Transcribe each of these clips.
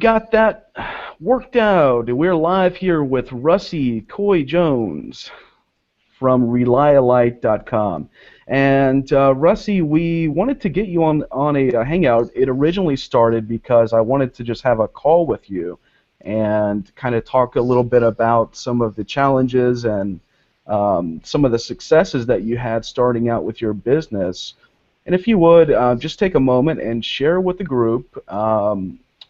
Got that worked out. We're live here with Russie Coy Jones from ReliaLite.com. And Russie, we wanted to get you on a hangout. It originally started because I wanted to just have a call with you and kind of talk a little bit about some of the challenges and some of the successes that you had starting out with your business. And if you would, just take a moment and share with the group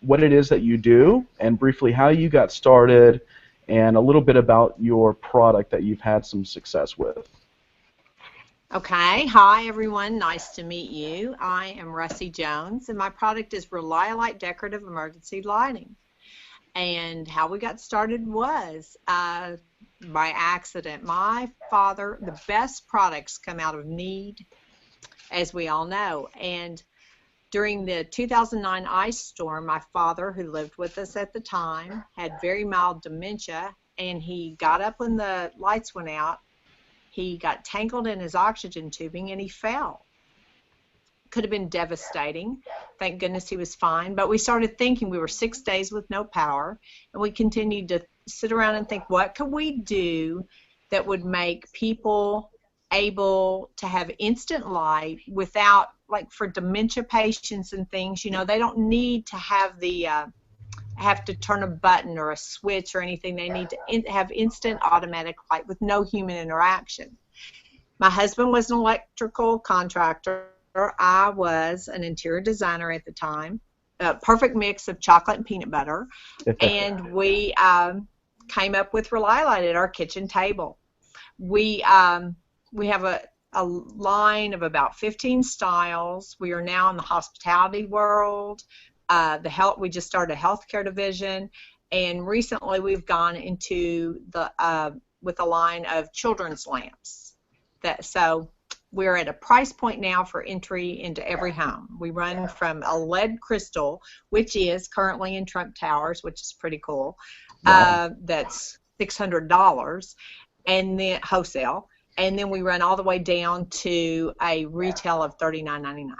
what it is that you do and briefly how you got started and a little bit about your product that you've had some success with. Okay, hi everyone, nice to meet you. I am Russie Jones and my product is ReliaLite Decorative Emergency Lighting. And how we got started was by accident. My father, the best products come out of need, as we all know. And during the 2009 ice storm, my father, who lived with us at the time, had very mild dementia, and he got up when the lights went out. He got tangled in his oxygen tubing, and he fell. Could have been devastating. Thank goodness he was fine. But we started thinking, we were 6 days with no power, and we continued to sit around and think, what could we do that would make people able to have instant light without, like for dementia patients and things, you know, they don't need to have the have to turn a button or a switch or anything. They need to have instant automatic light with no human interaction. My husband was an electrical contractor. I was an interior designer at the time. A perfect mix of chocolate and peanut butter. And we came up with ReliaLite at our kitchen table. We have a line of about 15 styles. We are now in the hospitality world. We just started a healthcare division, and recently we've gone into the with a line of children's lamps. So we're at a price point now for entry into every home. We run from a lead crystal, which is currently in Trump Towers, which is pretty cool. Wow. That's $600, and then wholesale. And then we run all the way down to a retail of $39.99.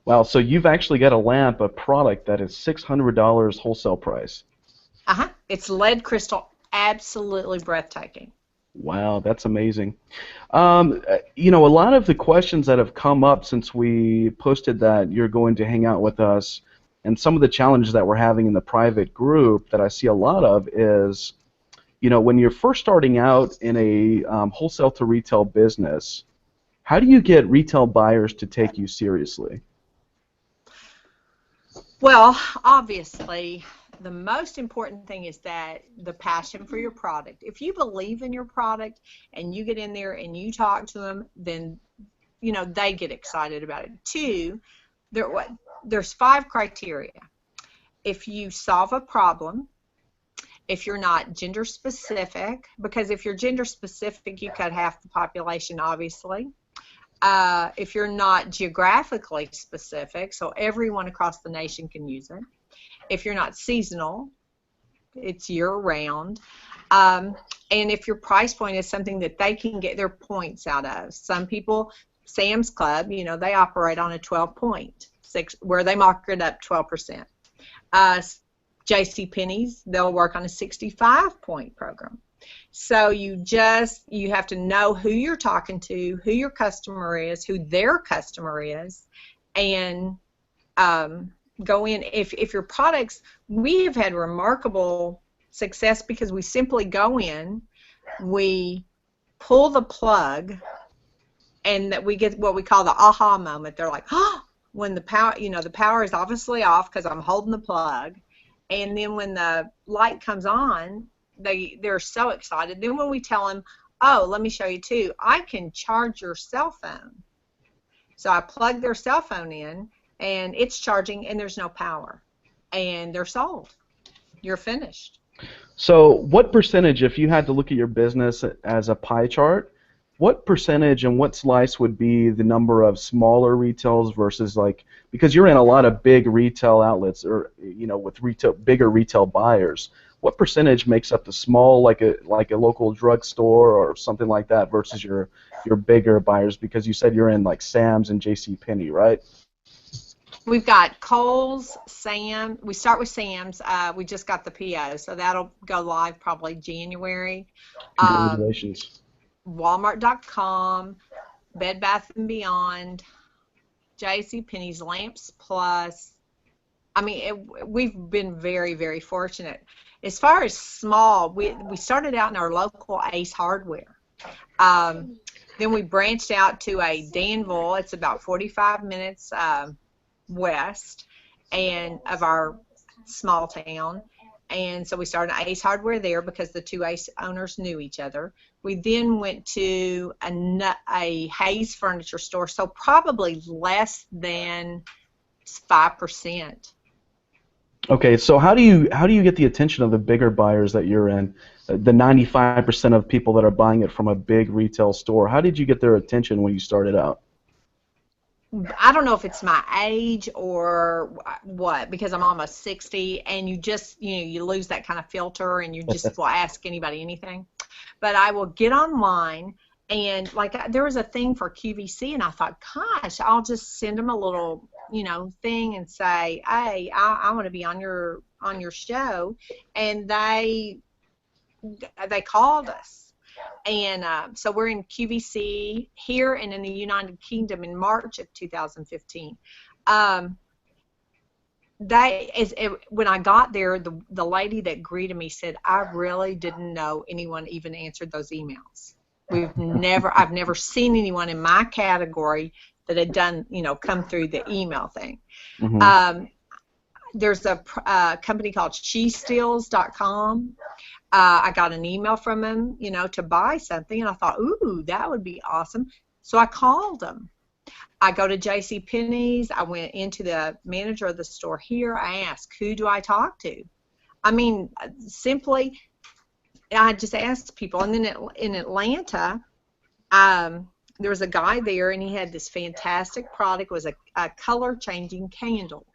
Wow, so you've actually got a product that is $600 wholesale price. It's lead crystal, absolutely breathtaking. Wow, that's amazing. A lot of the questions that have come up since we posted that you're going to hang out with us and some of the challenges that we're having in the private group that I see a lot of is, when you're first starting out in a wholesale to retail business, how do you get retail buyers to take you seriously? Well, obviously, the most important thing is that the passion for your product. If you believe in your product and you get in there and you talk to them, then they get excited about it. Two, there's 5 criteria. If you solve a problem, if you're not gender specific, because if you're gender specific, you cut half the population, obviously. If you're not geographically specific, so everyone across the nation can use it. If you're not seasonal, it's year-round. And if your price point is something that they can get their points out of. Some people, Sam's Club, they operate on a 12-point, where they mark it up 12%. JCPenney's, they'll work on a 65-point program. So you have to know who you're talking to, who your customer is, who their customer is, and go in. If your products, we have had remarkable success because we simply go in, we pull the plug, and that we get what we call the aha moment. They're like, oh, when the power, the power is obviously off because I'm holding the plug, and then when the light comes on, they're so excited. Then when we tell them, oh, let me show you too, I can charge your cell phone. So I plug their cell phone in, and it's charging, and there's no power. And they're sold. You're finished. So what percentage, if you had to look at your business as a pie chart, what percentage and what slice would be the number of smaller retails versus because you're in a lot of big retail outlets or with bigger retail buyers, what percentage makes up the small like a local drugstore or something like that versus your bigger buyers, because you said you're in like Sam's and JCPenney, right? We've got Kohl's, Sam. We start with Sam's. We just got the PO, so that'll go live probably January. Um, Congratulations. Walmart.com, Bed Bath and Beyond, JCPenney's, Lamps Plus. I mean, we've been very, very fortunate. As far as small, we started out in our local Ace Hardware. Then we branched out to a Danville. It's about 45 minutes west and of our small town. And so we started Ace Hardware there because the two Ace owners knew each other. We then went to a Hayes furniture store, so probably less than 5%. Okay, so how do you get the attention of the bigger buyers that you're in? The 95% of people that are buying it from a big retail store. How did you get their attention when you started out? I don't know if it's my age or what, because I'm almost 60, and you just, you lose that kind of filter, and you just will ask anybody anything. But I will get online, and like there was a thing for QVC, and I thought, gosh, I'll just send them a little, thing and say, hey, I want to be on your show, and they called us. And so we're in QVC here and in the United Kingdom in March of 2015. When I got there, the lady that greeted me said, I really didn't know anyone even answered those emails. I've never seen anyone in my category that had done, come through the email thing. Hmm. There's a company called SheSteals.com. I got an email from him, to buy something, and I thought, ooh, that would be awesome. So I called him. I go to JCPenney's. I went into the manager of the store here. I asked, who do I talk to? I mean, simply, I just asked people. And then in Atlanta, there was a guy there, and he had this fantastic product. It was a color-changing candle.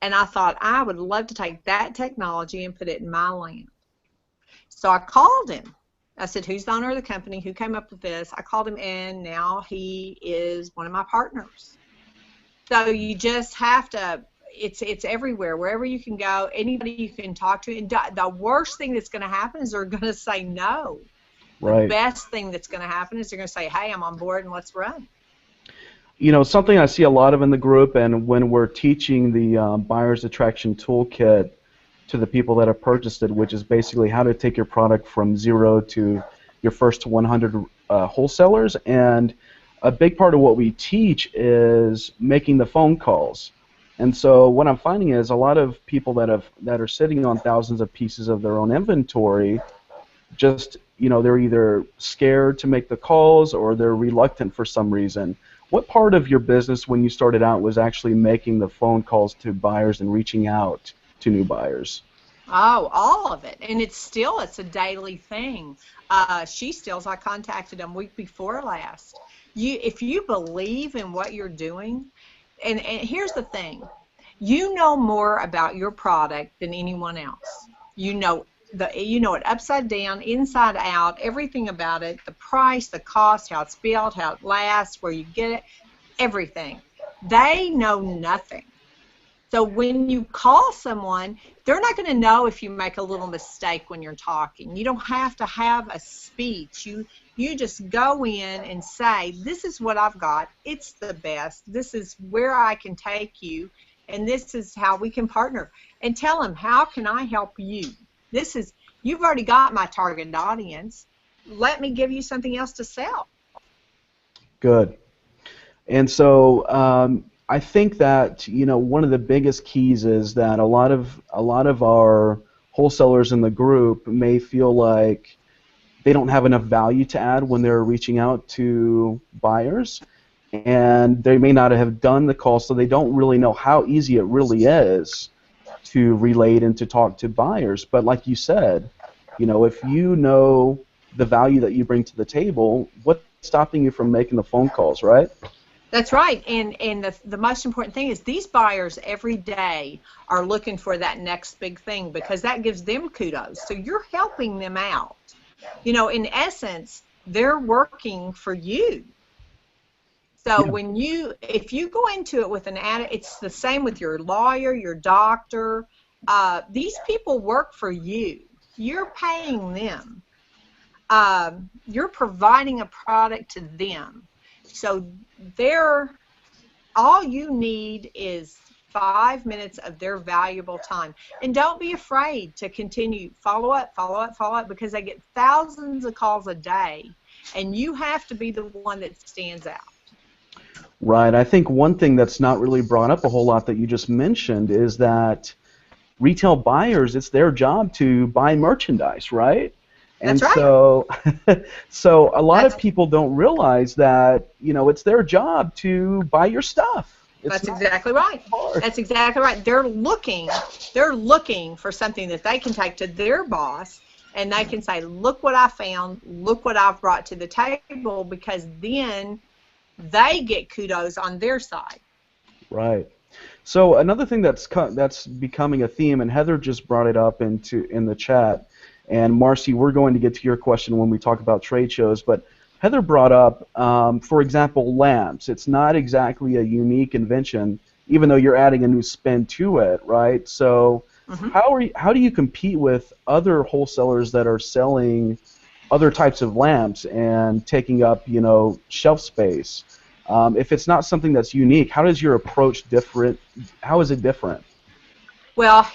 And I thought, I would love to take that technology and put it in my lamp. So I called him. I said, who's the owner of the company? Who came up with this? I called him, and now he is one of my partners. So you just have to, it's everywhere. Wherever you can go, anybody you can talk to. And the worst thing that's going to happen is they're going to say no. The Right. best thing that's going to happen is they're going to say, hey, I'm on board, and let's run. Something I see a lot of in the group, and when we're teaching the buyer's attraction toolkit to the people that have purchased it, which is basically how to take your product from zero to your first 100 wholesalers. And a big part of what we teach is making the phone calls. And so what I'm finding is a lot of people that are sitting on thousands of pieces of their own inventory, just they're either scared to make the calls or they're reluctant for some reason. What part of your business when you started out was actually making the phone calls to buyers and reaching out to new buyers? Oh, all of it. And it's a daily thing. She Steals, I contacted them week before last. If you believe in what you're doing, and here's the thing, you know more about your product than anyone else. You know it upside down, inside out, everything about it, the price, the cost, how it's built, how it lasts, where you get it, everything. They know nothing. So when you call someone, they're not going to know if you make a little mistake when you're talking. You don't have to have a speech. You just go in and say, this is what I've got. It's the best. This is where I can take you, and this is how we can partner. And tell them, how can I help you? You've already got my target audience. Let me give you something else to sell. Good. And so I think that one of the biggest keys is that a lot of our wholesalers in the group may feel like they don't have enough value to add when they're reaching out to buyers, and they may not have done the call, so they don't really know how easy it really is to relate and to talk to buyers. But like you said, if you know the value that you bring to the table, what's stopping you from making the phone calls, right? That's right, and the most important thing is these buyers every day are looking for that next big thing because that gives them kudos. So you're helping them out. In essence, they're working for you. So Yeah. if you go into it with an attitude, it's the same with your lawyer, your doctor. These people work for you. You're paying them. You're providing a product to them. So they're all you need is 5 minutes of their valuable time. And don't be afraid to continue. Follow up, follow up, follow up, because they get thousands of calls a day, and you have to be the one that stands out. Right. I think one thing that's not really brought up a whole lot that you just mentioned is that retail buyers, it's their job to buy merchandise, right? And That's right. so, so a lot of That's people don't realize that, it's their job to buy your stuff. It's That's not exactly right. hard. That's exactly right. They're looking for something that they can take to their boss, and they can say, "Look what I found. Look what I've brought to the table," because then they get kudos on their side. Right. So another thing that's becoming a theme, and Heather just brought it up in the chat, and Marcy, we're going to get to your question when we talk about trade shows, but Heather brought up, for example, lamps. It's not exactly a unique invention, even though you're adding a new spin to it, right? So Hmm. how do you compete with other wholesalers that are selling other types of lamps and taking up, shelf space? If it's not something that's unique, how does your approach different? How is it different? Well,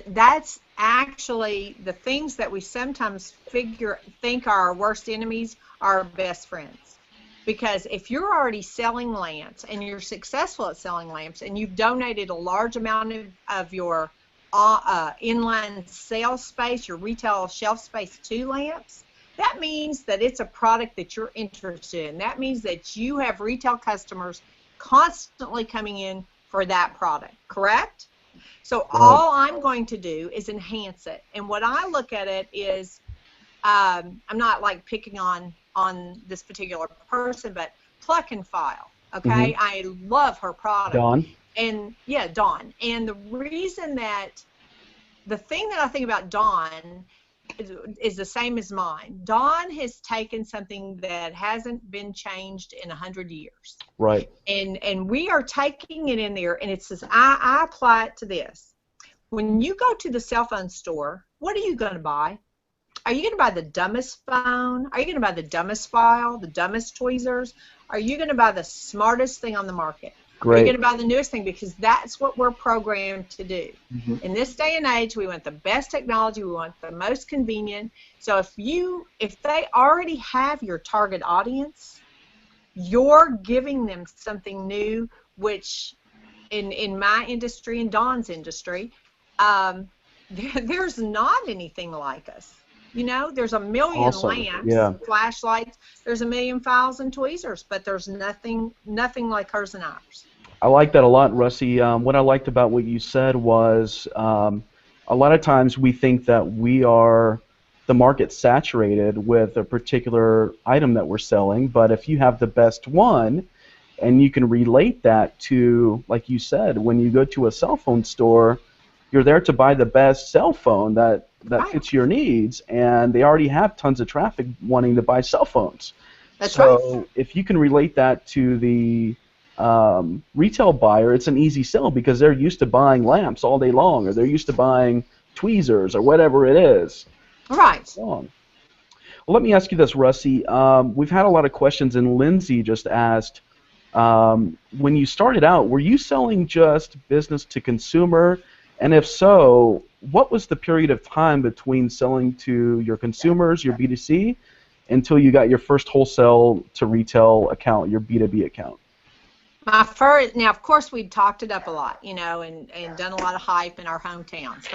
that's actually the things that we sometimes think are our worst enemies are our best friends. Because if you're already selling lamps and you're successful at selling lamps and you've donated a large amount of your inline sales space, your retail shelf space to lamps, that means that it's a product that you're interested in. That means that you have retail customers constantly coming in for that product, correct? So Right. all I'm going to do is enhance it. And what I look at it is, I'm not like picking on this particular person, but Pluck and File. Mm-hmm. Okay, I love her product, Dawn. and yeah, Dawn. And the thing that I think about Dawn is the same as mine. Dawn has taken something that hasn't been changed in 100 years, Right. and we are taking it in there, and it says I apply it to this. When you go to the cell phone store, what are you going to buy? Are you going to buy the dumbest phone? Are you going to buy the dumbest file, the dumbest tweezers? Are you going to buy the smartest thing on the market? Are you going Great. to buy the newest thing? Because that's what we're programmed to do. Hmm. In this day and age, we want the best technology. We want the most convenient. So if they already have your target audience, you're giving them something new, which in my industry, in Dawn's industry, um, there's not anything like us. There's a million Awesome. lamps, Yeah. flashlights, there's a million files and tweezers, but there's nothing like hers and ours. I like that a lot, Russie. What I liked about what you said was a lot of times we think that we are the market saturated with a particular item that we're selling, but if you have the best one and you can relate that to, like you said, when you go to a cell phone store, you're there to buy the best cell phone that Right. fits your needs, and they already have tons of traffic wanting to buy cell phones. That's right. So if you can relate that to the retail buyer, it's an easy sell because they're used to buying lamps all day long, or they're used to buying tweezers or whatever it is. Right. Long. Well, let me ask you this, Russie. We've had a lot of questions, and Lindsay just asked, when you started out, were you selling just business to consumer? And if so, what was the period of time between selling to your consumers, your B2C, until you got your first wholesale to retail account, your B2B account? Now, of course, we'd talked it up a lot, and done a lot of hype in our hometowns.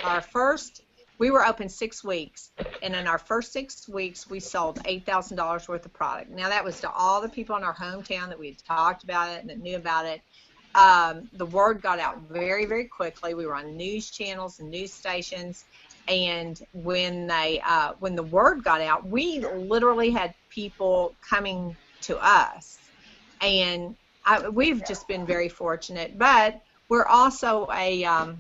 We were open 6 weeks, and in our first 6 weeks, we sold $8,000 worth of product. Now, that was to all the people in our hometown that we had talked about it and that knew about it. The word got out very, very quickly. We were on news channels and news stations, and when the word got out, we literally had people coming to us, and we've just been very fortunate. But we're also a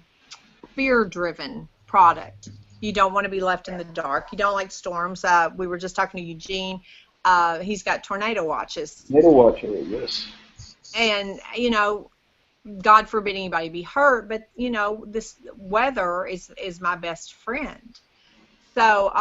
fear-driven product. You don't want to be left in the dark. You don't like storms. We were just talking to Eugene. He's got tornado watches. Never watching it, yes. and God forbid anybody be hurt, but this weather is my best friend. So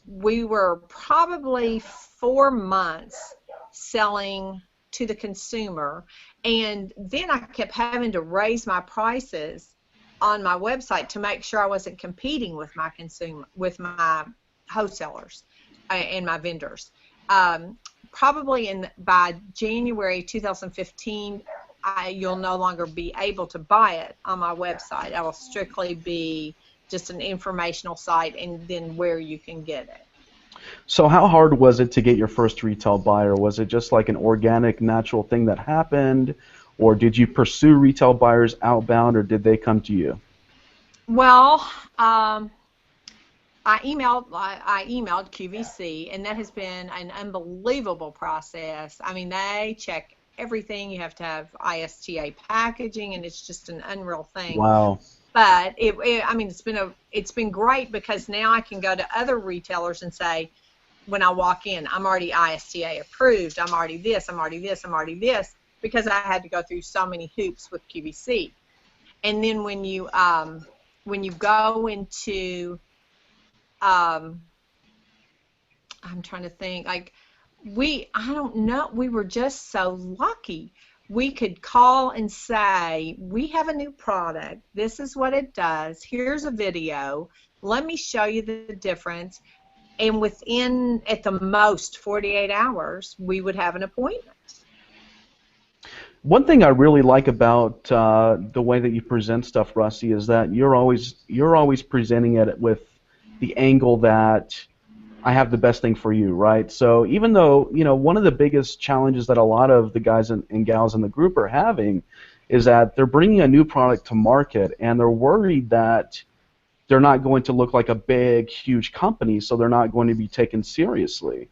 we were probably 4 months selling to the consumer, and then I kept having to raise my prices on my website to make sure I wasn't competing with my wholesalers and my vendors. Probably by January 2015, you'll no longer be able to buy it on my website. I will strictly be just an informational site, and then where you can get it. So how hard was it to get your first retail buyer? Was it just like an organic, natural thing that happened, or did you pursue retail buyers outbound, or did they come to you? Well, I emailed QVC, and that has been an unbelievable process. I mean, they check everything. You have to have ISTA packaging, and it's just an unreal thing. Wow. But I mean, it's been great, because now I can go to other retailers and say, when I walk in, I'm already ISTA approved. I'm already this. I'm already this. I'm already this, because I had to go through so many hoops with QVC. And then when you go into um, I'm trying to think, like, I don't know, we were just so lucky. We could call and say, we have a new product. This is what it does. Here's a video. Let me show you the difference. And within, at the most, 48 hours, we would have an appointment. One thing I really like about the way that you present stuff, Russie, is that you're always presenting it with the angle that I have the best thing for you, right? So even though, one of the biggest challenges that a lot of the guys and gals in the group are having is that they're bringing a new product to market, and they're worried that they're not going to look like a big, huge company, so they're not going to be taken seriously.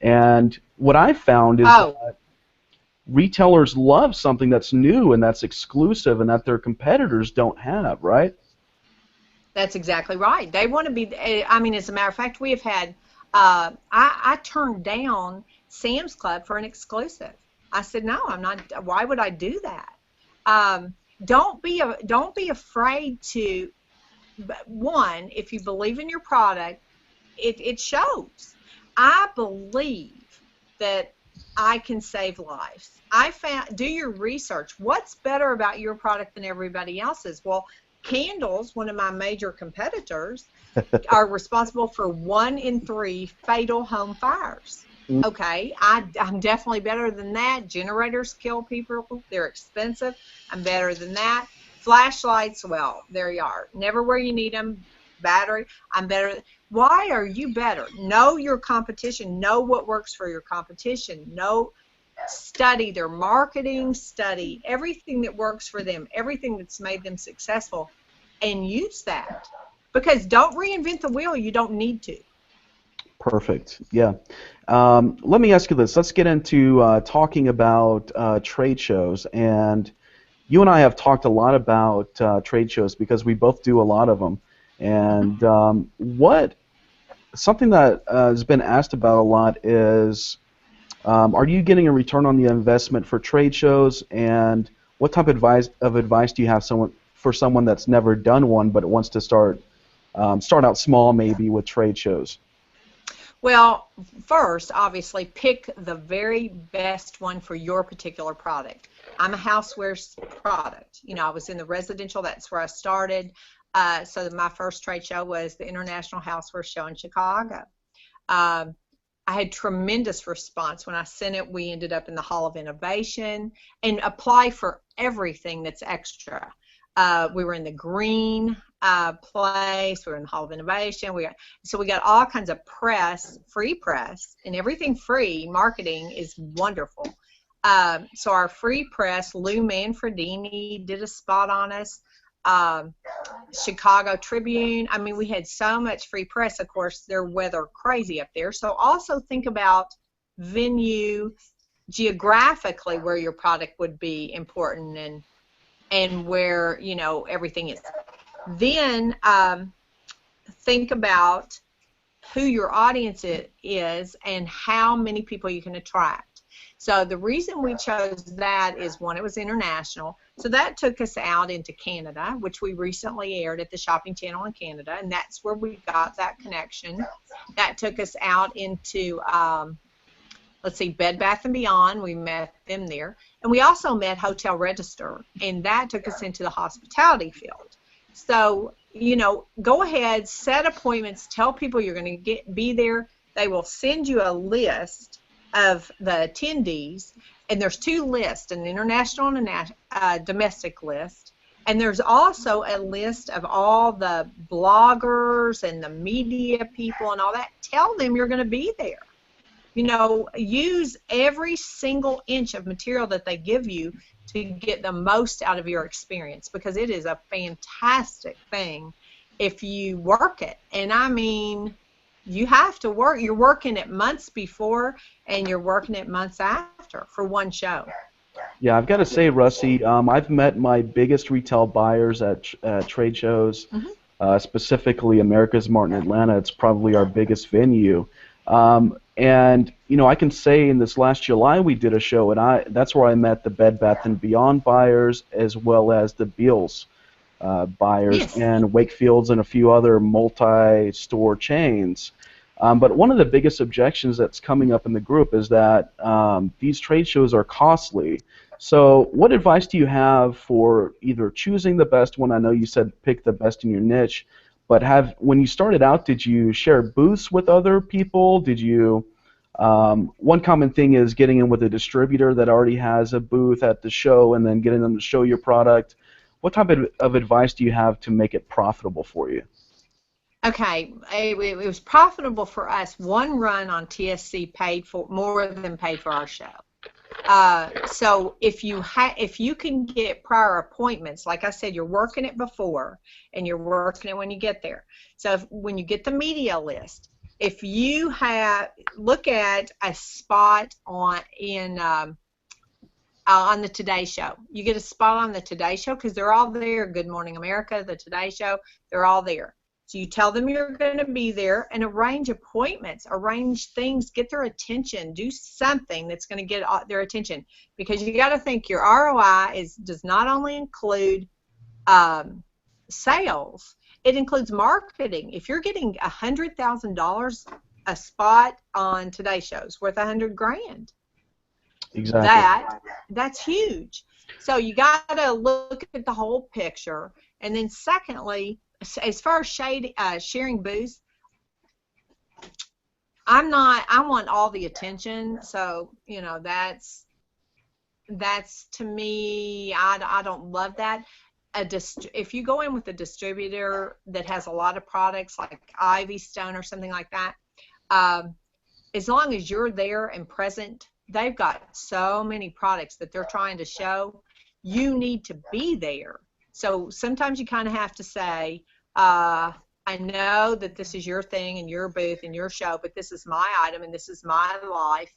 And what I found is Oh, that retailers love something that's new and that's exclusive and that their competitors don't have, right? that's exactly right. They want to be, I mean, as a matter of fact, we have had, I turned down Sam's Club for an exclusive. I said, no, I'm not, why would I do that? Don't be afraid to, one, if you believe in your product, it shows. I believe that I can save lives. Do your research. What's better about your product than everybody else's? Well, candles, one of my major competitors, are responsible for 1 in 3 fatal home fires. Okay, I'm definitely better than that. Generators kill people. They're expensive. I'm better than that. Flashlights, well, there you are. Never where you need them. Battery, I'm better. Why are you better? Know your competition. Know what works for your competition. Study their marketing. Study everything that works for them. Everything that's made them successful, and use that. Because don't reinvent the wheel. You don't need to. Perfect. Yeah. Let me ask you this. Let's get into talking about trade shows. And you and I have talked a lot about trade shows because we both do a lot of them. And something that has been asked about a lot is, are you getting a return on the investment for trade shows? And what type of advice do you have for someone that's never done one but wants to start out small maybe with trade shows? Well, first, obviously, pick the very best one for your particular product. I'm a housewares product. I was in the residential. That's where I started. So my first trade show was the International Houseware Show in Chicago. Um, I had tremendous response. When I sent it, we ended up in the Hall of Innovation and apply for everything that's extra. We were in the green place. We were in the Hall of Innovation. So we got all kinds of press, free press, and everything free. Marketing is wonderful. So our free press, Lou Manfredini did a spot on us. Chicago Tribune. I mean, we had so much free press. Of course, they're weather crazy up there. So also think about venue, geographically where your product would be important, and where everything is. Then think about who your audience is and how many people you can attract. So the reason we chose that is, one, it was international. So that took us out into Canada, which we recently aired at the Shopping Channel in Canada, and that's where we got that connection. That took us out into, let's see, Bed Bath & Beyond. We met them there. And we also met Hotel Register, and that took us into the hospitality field. So, go ahead, set appointments, tell people you're going to be there. They will send you a list of the attendees, and there's two lists, an international and a domestic list. And there's also a list of all the bloggers and the media people and all that. Tell them you're going to be there. Use every single inch of material that they give you to get the most out of your experience, because it is a fantastic thing if you work it. And I mean, you have to work. You're working it months before, and you're working it months after for one show. Yeah, I've got to say, Russie, I've met my biggest retail buyers at trade shows, specifically America's Mart in Atlanta. It's probably our biggest venue. And I can say in this last July we did a show, and that's where I met the Bed Bath & Beyond buyers, as well as the Beals buyers, Yes. and Wakefield's and a few other multi-store chains. But one of the biggest objections that's coming up in the group is that these trade shows are costly. So what advice do you have for either choosing the best one? I know you said pick the best in your niche, but when you started out, did you share booths with other people? Did you? One common thing is getting in with a distributor that already has a booth at the show and then getting them to show your product. What type of advice do you have to make it profitable for you? Okay, it was profitable for us. One run on TSC paid for more than paid for our show. So if you can get prior appointments, like I said, you're working it before and you're working it when you get there. So when you get the media list, if you look at a spot on the Today Show, you get a spot on the Today Show because they're all there. Good Morning America, the Today Show, they're all there. So you tell them you're going to be there and arrange appointments, arrange things, get their attention, do something that's going to get their attention, because you got to think your ROI does not only include sales, it includes marketing. If you're getting $100,000 a spot on Today Show's worth $100,000, Exactly. that's huge. So you got to look at the whole picture, and then secondly, as far as sharing booths, I want all the attention. So, that's to me, I don't love that. If you go in with a distributor that has a lot of products like Ivy Stone or something like that, as long as you're there and present, they've got so many products that they're trying to show. You need to be there. So sometimes you kind of have to say, I know that this is your thing and your booth and your show, but this is my item and this is my life,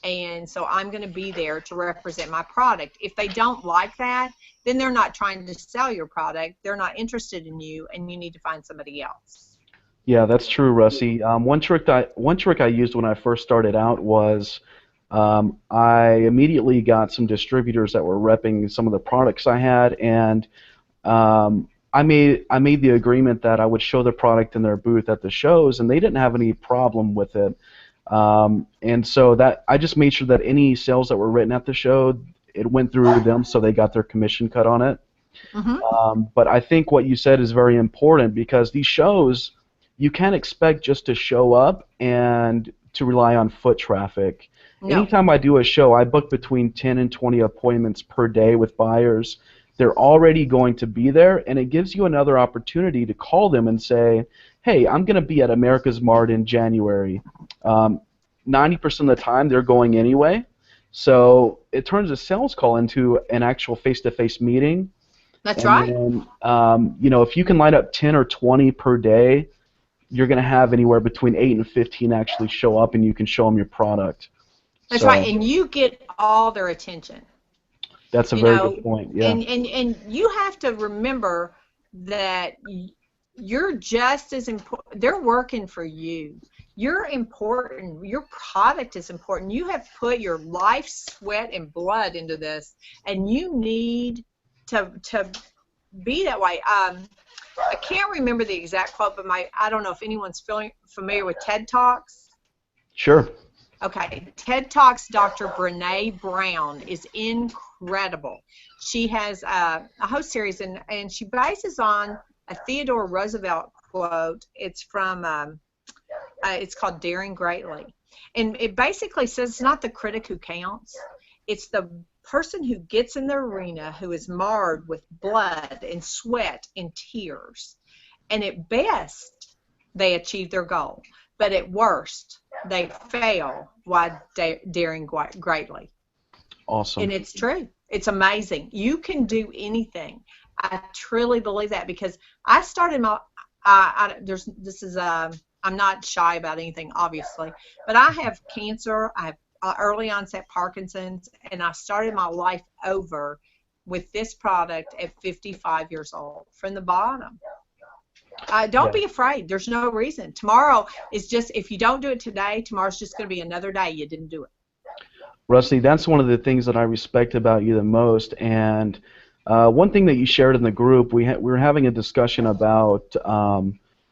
and so I'm going to be there to represent my product. If they don't like that, then they're not trying to sell your product. They're not interested in you, and you need to find somebody else. Yeah, that's true, Russie. One trick I used when I first started out was I immediately got some distributors that were repping some of the products I had, and I made the agreement that I would show the product in their booth at the shows, and they didn't have any problem with it. And so that I just made sure that any sales that were written at the show, it went through them, so they got their commission cut on it. But I think what you said is very important, because these shows, you can't expect just to show up and to rely on foot traffic. No. Anytime I do a show, I book between 10 and 20 appointments per day with buyers. They're already going to be there, and it gives you another opportunity to call them and say, hey, I'm going to be at America's Mart in January. 90% of the time, they're going anyway. So it turns a sales call into an actual face-to-face meeting. That's and right. Then, if you can line up 10 or 20 per day, you're going to have anywhere between 8 and 15 actually show up, and you can show them your product. That's right, and you get all their attention. That's a very good point. Yeah. And you have to remember that you're just as important. They're working for you. You're important. Your product is important. You have put your life, sweat, and blood into this, and you need to be that way. I can't remember the exact quote, but I don't know if anyone's familiar with TED Talks. Sure. Okay, TED Talks Dr. Brene Brown is incredible. She has a host series, and she bases on a Theodore Roosevelt quote. It's from it's called Daring Greatly, and it basically says it's not the critic who counts, it's the person who gets in the arena who is marred with blood and sweat and tears, and at best they achieve their goal, but at worst they fail while daring greatly. Awesome. And it's true. It's amazing. You can do anything. I truly believe that, because I started my I'm not shy about anything, obviously, but I have cancer. I have early onset Parkinson's, and I started my life over with this product at 55 years old from the bottom. Don't be afraid. There's no reason. Tomorrow is just, if you don't do it today, tomorrow's just going to be another day you didn't do it. Rusty, that's one of the things that I respect about you the most. And one thing that you shared in the group, we were having a discussion about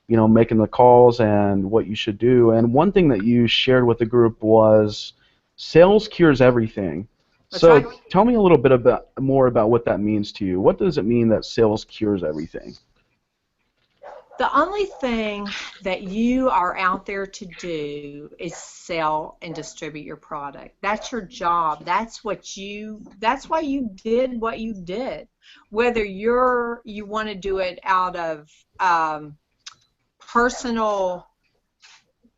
making the calls and what you should do. And one thing that you shared with the group was sales cures everything. That's So right. tell me a little bit more about what that means to you. What does it mean that sales cures everything? The only thing that you are out there to do is sell and distribute your product. That's your job. That's why you did what you did. Whether you want to do it out of personal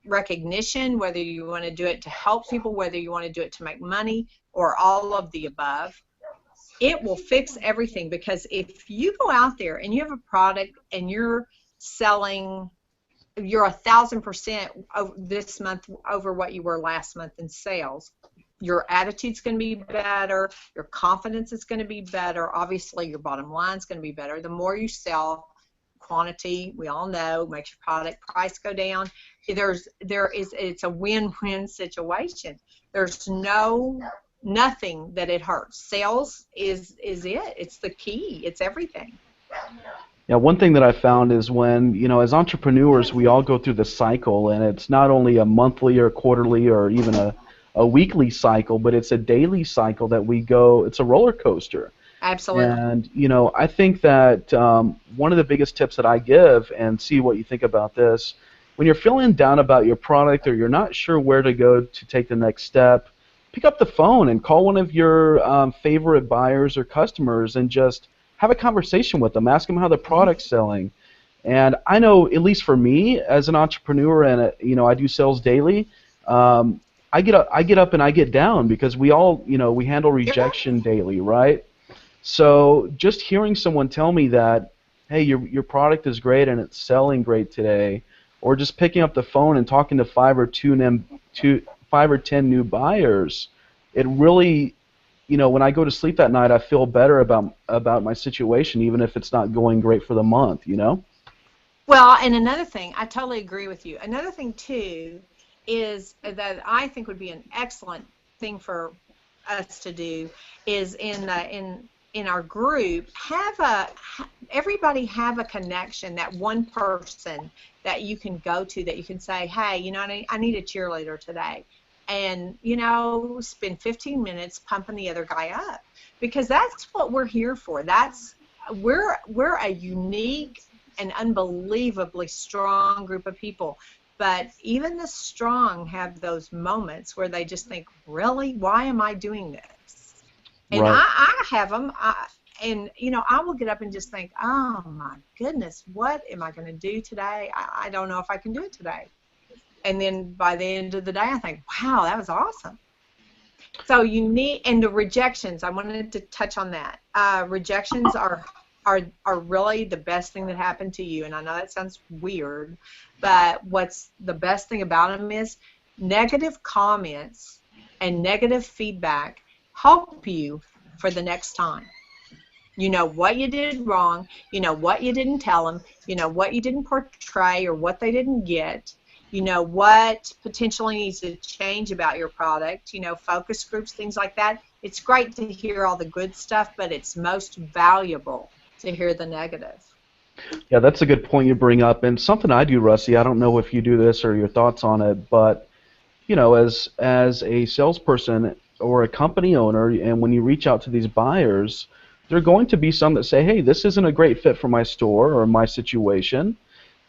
recognition, whether you want to do it to help people, whether you want to do it to make money, or all of the above, it will fix everything. Because if you go out there and you have a product and you're 1,000% this month over what you were last month in sales, your attitude's going to be better, your confidence is going to be better, obviously your bottom line's going to be better. The more you sell, quantity, we all know, makes your product price go down. It's a win-win situation. There's nothing that it hurts. Sales is it. It's the key. It's everything. Yeah, one thing that I found is when, as entrepreneurs, we all go through the cycle, and it's not only a monthly or quarterly or even a weekly cycle, but it's a daily cycle that we go. It's a roller coaster. Absolutely. And, I think that one of the biggest tips that I give, and see what you think about this, when you're feeling down about your product or you're not sure where to go to take the next step, pick up the phone and call one of your favorite buyers or customers and just have a conversation with them. Ask them how the product's selling. And I know, at least for me, as an entrepreneur, and I do sales daily. I get up and I get down, because we all, we handle rejection daily, right? So just hearing someone tell me that, hey, your product is great and it's selling great today, or just picking up the phone and talking to 5 or 10 new buyers, it really, when I go to sleep that night, I feel better about my situation, even if it's not going great for the month, Well, and another thing, I totally agree with you. Another thing too is that I think would be an excellent thing for us to do is in our group, everybody have a connection, that one person that you can go to, that you can say, hey, I need a cheerleader today, and spend 15 minutes pumping the other guy up, because that's what we're here for. We're a unique and unbelievably strong group of people. But even the strong have those moments where they just think, really, why am I doing this? And Right. I have them, and I will get up and just think, oh my goodness, what am I going to do today? I don't know if I can do it today. And then by the end of the day, I think, wow, that was awesome. So and the rejections, I wanted to touch on that. Rejections are really the best thing that happened to you. And I know that sounds weird, but what's the best thing about them is negative comments and negative feedback help you for the next time. You know what you did wrong, you know what you didn't tell them, you know what you didn't portray or what they didn't get, what potentially needs to change about your product, focus groups, things like that. It's great to hear all the good stuff, but it's most valuable to hear the negative. Yeah, that's a good point you bring up, and something I do, Russie. I don't know if you do this or your thoughts on it, but as a salesperson or a company owner, and when you reach out to these buyers, there are going to be some that say, "Hey, this isn't a great fit for my store or my situation."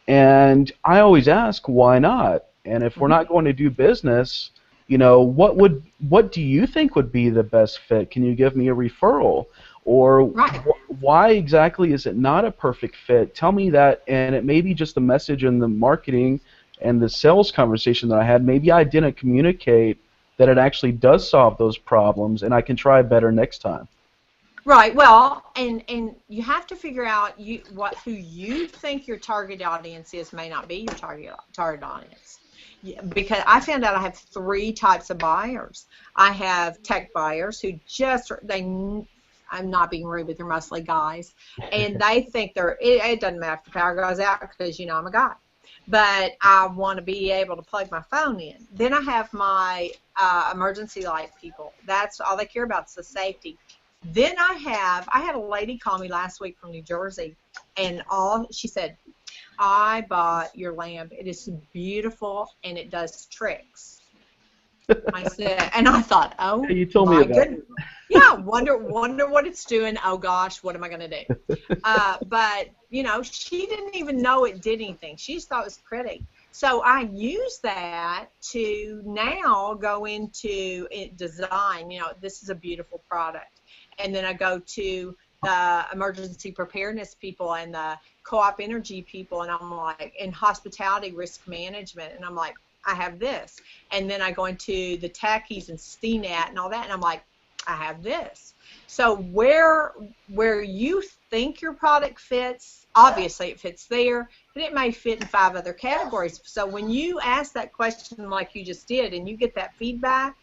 And I always ask, why not? And if we're Hmm. not going to do business, what do you think would be the best fit? Can you give me a referral? Or Right. why exactly is it not a perfect fit? Tell me that, and it may be just the message and the marketing and the sales conversation that I had. Maybe I didn't communicate that it actually does solve those problems, and I can try better next time. Right. Well, and you have to figure out who you think your target audience is may not be your target audience. Yeah, because I found out I have three types of buyers. I have tech buyers who I'm not being rude, but they're mostly guys, and they think it doesn't matter if the power goes out because I'm a guy, but I want to be able to plug my phone in. Then I have my emergency light people. That's all they care about is the safety. Then I had a lady call me last week from New Jersey, and all she said, "I bought your lamp. It is beautiful and it does tricks." I said, and I thought, Yeah, "Oh you told me my about goodness, yeah, wonder what it's doing. Oh gosh, what am I gonna do?" But she didn't even know it did anything. She just thought it was pretty. So I use that to now go into design. This is a beautiful product, and then I go to the emergency preparedness people and the co-op energy people, and I'm like, in hospitality risk management, and I'm like, I have this, and then I go into the techies and CNET and all that, and I'm like, I have this. So where you think your product fits, obviously it fits there, but it may fit in 5 other categories. So when you ask that question like you just did, and you get that feedback,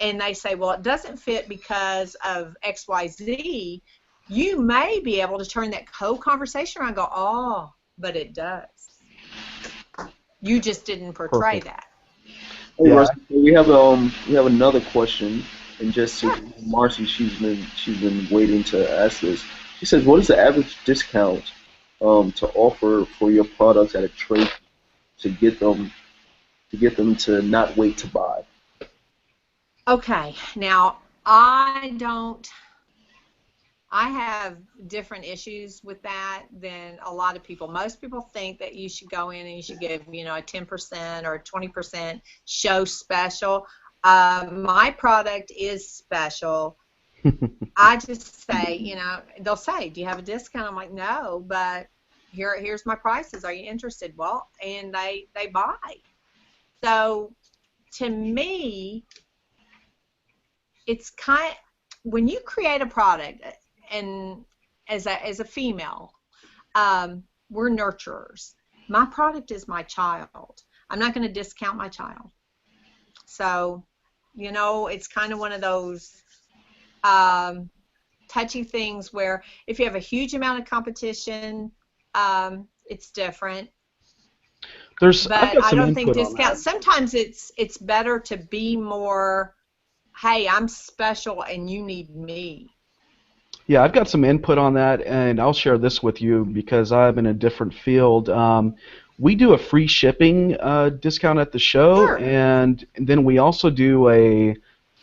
and they say, well, it doesn't fit because of XYZ, you may be able to turn that whole conversation around and go, oh, but it does. You just didn't portray perfect. that. Hey Yeah, Russ, we have another question, and just to Sure. Marcy, she's been waiting to ask this. She says, "What is the average discount to offer for your products at a trade to get them to not wait to buy?" Okay. Now, I have different issues with that than a lot of people. Most people think that you should go in and you should give, a 10% or a 20% show special. My product is special. I just say, they'll say, do you have a discount? I'm like, no, but here's my prices. Are you interested? Well, and they buy. So to me, it's when you create a product, and as a female, we're nurturers. My product is my child. I'm not going to discount my child. So, it's kind of one of those um, touchy things where if you have a huge amount of competition, it's different. I've But got I some don't think input on that. discounts. Sometimes it's better to be more, hey, I'm special and you need me. Yeah, I've got some input on that, and I'll share this with you because I'm in a different field. We do a free shipping discount at the show, Sure. and then we also do a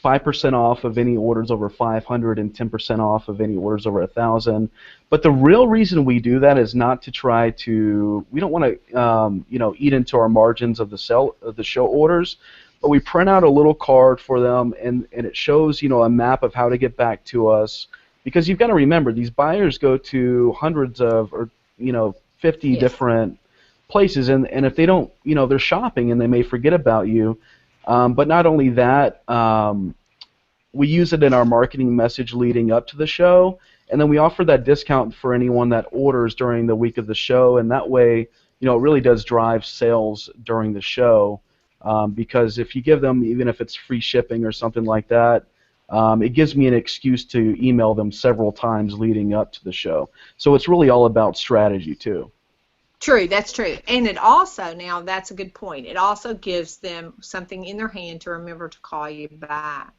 5% off of any orders over 500 and 10% off of any orders over 1,000. But the real reason we do that is not to try to. We don't want to, eat into our margins of the show orders. But we print out a little card for them, and it shows, a map of how to get back to us because you've got to remember these buyers go to hundreds of or 50 Yes. different places, and if they don't, they're shopping and they may forget about you. But not only that, we use it in our marketing message leading up to the show, and then we offer that discount for anyone that orders during the week of the show, and that way, it really does drive sales during the show. Because if you give them, even if it's free shipping or something like that, it gives me an excuse to email them several times leading up to the show. So it's really all about strategy too. True, that's true. And it also, now that's a good point, it also gives them something in their hand to remember to call you back.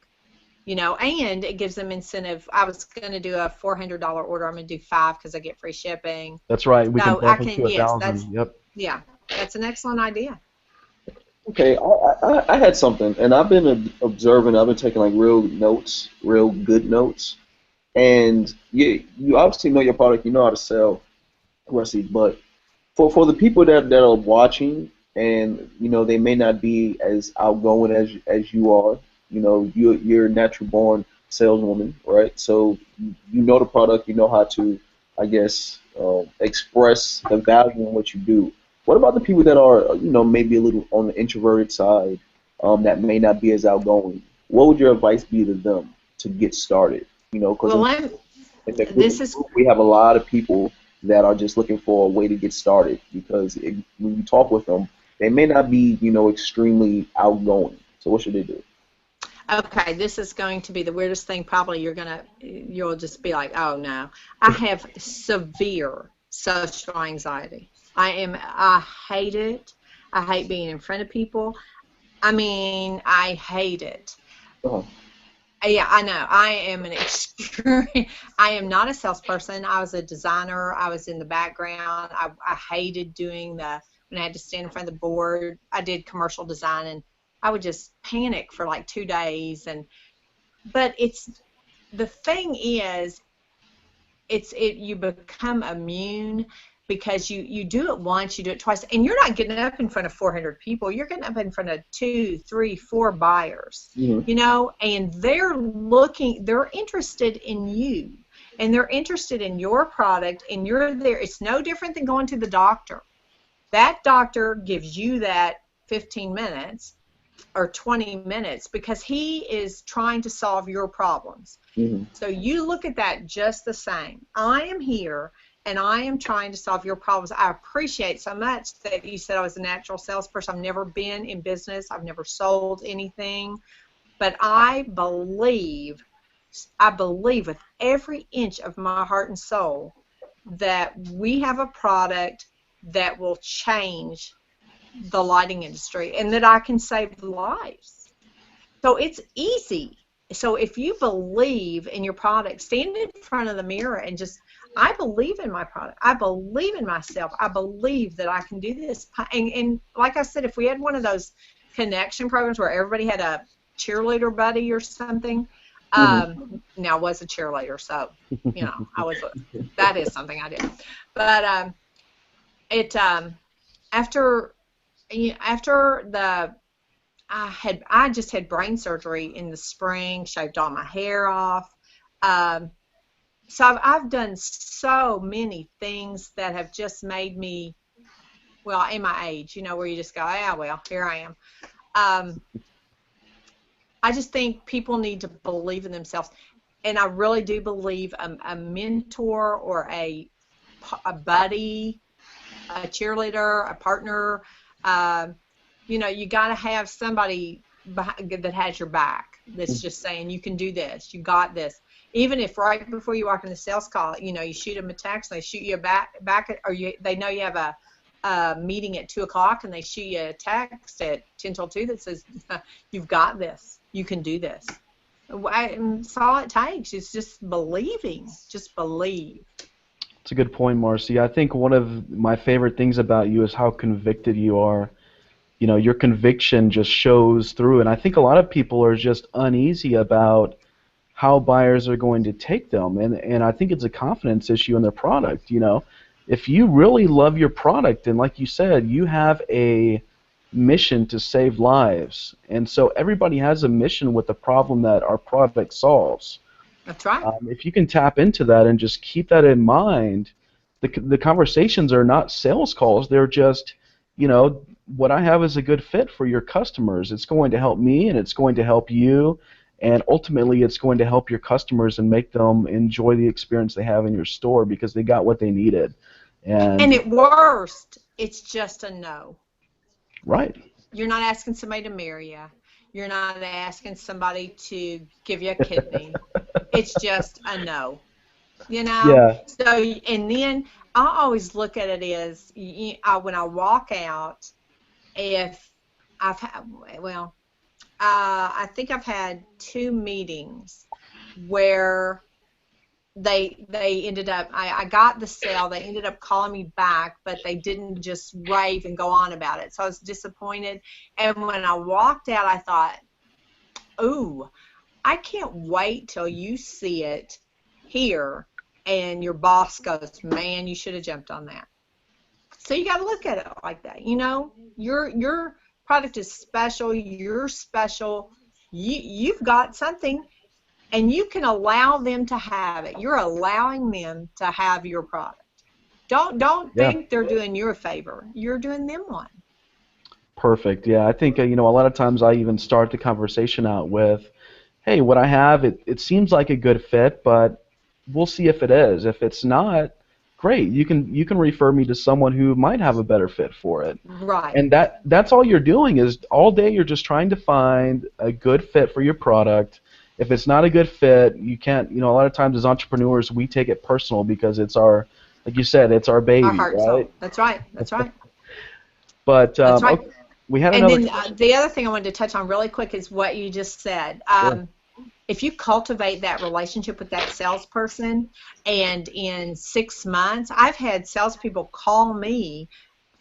And it gives them incentive. I was going to do a $400 order. I'm going to do five because I get free shipping. That's right. We can So I bump them to can, a yes, that's, thousand. Yep. yeah, that's an excellent idea. Okay, I had something, and I've been observing. I've been taking like real notes, real good notes. And you obviously know your product. You know how to sell, Russie. But for the people that are watching, and they may not be as outgoing as you are. You're a natural born saleswoman, right? So you know the product. You know how to, I guess, express the value in what you do. What about the people that are, maybe a little on the introverted side, that may not be as outgoing? What would your advice be to them to get started? Because Well, in the this is group, we have a lot of people that are just looking for a way to get started because when you talk with them, they may not be, extremely outgoing. So what should they do? okay. This is going to be the weirdest thing. Probably you'll just be like, oh no. I have severe social anxiety. I hate it. I hate being in front of people. I mean, I hate it. Uh-huh. Yeah, I know. I am an extreme. I am not a salesperson. I was a designer. I was in the background. I hated doing when I had to stand in front of the board. I did commercial design, and I would just panic for like 2 days. But the thing is, you become immune because you do it once, you do it twice, and you're not getting up in front of 400 people. You're getting up in front of 2, 3, 4 buyers, Hmm. and they're interested in you, and they're interested in your product, and you're there. It's no different than going to the doctor. That doctor gives you that 15 minutes or 20 minutes because he is trying to solve your problems. Hmm. So you look at that just the same. I am here and I am trying to solve your problems. I appreciate so much that you said I was a natural salesperson. I've never been in business. I've never sold anything. But I believe with every inch of my heart and soul that we have a product that will change the lighting industry and that I can save lives. So it's easy. So if you believe in your product, stand in front of the mirror and I believe in my product. I believe in myself. I believe that I can do this. And like I said, if we had one of those connection programs where everybody had a cheerleader buddy or something, Hmm. now I was a cheerleader, so, that is something I did. But it after after the I just had brain surgery in the spring, shaved all my hair off. Um, so I've done so many things that have just made me, well, in my age, where you just go, yeah, well, here I am. Um, I just think people need to believe in themselves, and I really do believe a mentor or a buddy, a cheerleader, a partner. Um, you got to have somebody that has your back. That's just saying you can do this, you got this. Even if right before you walk in the sales call, you shoot them a text, and they shoot you or they know you have a meeting at 2 o'clock, and they shoot you a text at 10 till 2 that says, "You've got this, you can do this." That's all it takes. It's just believing. Just believe. It's a good point, Marcy. I think one of my favorite things about you is how convicted you are. Your conviction just shows through, and I think a lot of people are just uneasy about how buyers are going to take them, and I think it's a confidence issue in their product. If you really love your product, and like you said, you have a mission to save lives, and so everybody has a mission with the problem that our product solves. That's right. If you can tap into that and just keep that in mind, the conversations are not sales calls. They're just, what I have is a good fit for your customers. It's going to help me and it's going to help you. And ultimately, it's going to help your customers and make them enjoy the experience they have in your store because they got what they needed. And And at worst, it's just a no. right. You're not asking somebody to marry you. You're not asking somebody to give you a kidney. It's just a no. Yeah. So, and then I always look at it as when I walk out, if I've had, well, I think I've had 2 meetings where they ended up, I got the sale, they ended up calling me back, but they didn't just rave and go on about it. So I was disappointed. And when I walked out, I thought, ooh, I can't wait till you see it here and your boss goes, man, you should have jumped on that. So you got to look at it like that. Your product is special. You're special. You've got something, and you can allow them to have it. You're allowing them to have your product. Don't Yeah. think they're doing you a favor. You're doing them one. Perfect. Yeah, I think a lot of times I even start the conversation out with, "Hey, what I have, it seems like a good fit, but we'll see if it is. If it's not, great. You can refer me to someone who might have a better fit for it." Right. And that's all you're doing is all day you're just trying to find a good fit for your product. If it's not a good fit, you can't. A lot of times as entrepreneurs, we take it personal because it's our, like you said, it's our Our baby, heart and right? soul. That's right. That's right. But That's right. okay, we had And another then question. the other thing I wanted to touch on really quick is what you just said. Sure. If you cultivate that relationship with that salesperson, and in 6 months, I've had salespeople call me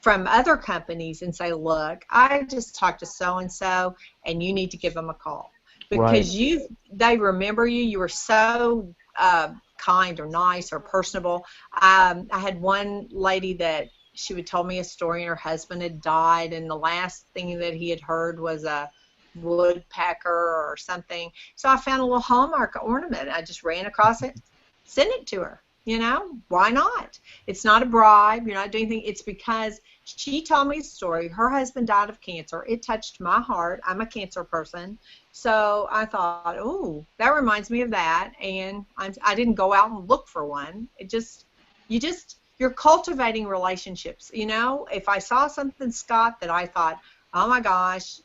from other companies and say, look, I just talked to so and so, and you need to give them a call Right. because they remember you. You were so kind or nice or personable. I had one lady that she would tell me a story, and her husband had died, and the last thing that he had heard was a woodpecker or something. So I found a little Hallmark ornament. I just ran across it, sent it to her. Why not? It's not a bribe. You're not doing anything. It's because she told me a story. Her husband died of cancer. It touched my heart. I'm a cancer person. So I thought, oh, that reminds me of that. And I didn't go out and look for one. You're cultivating relationships. If I saw something, Scott, that I thought, oh my gosh,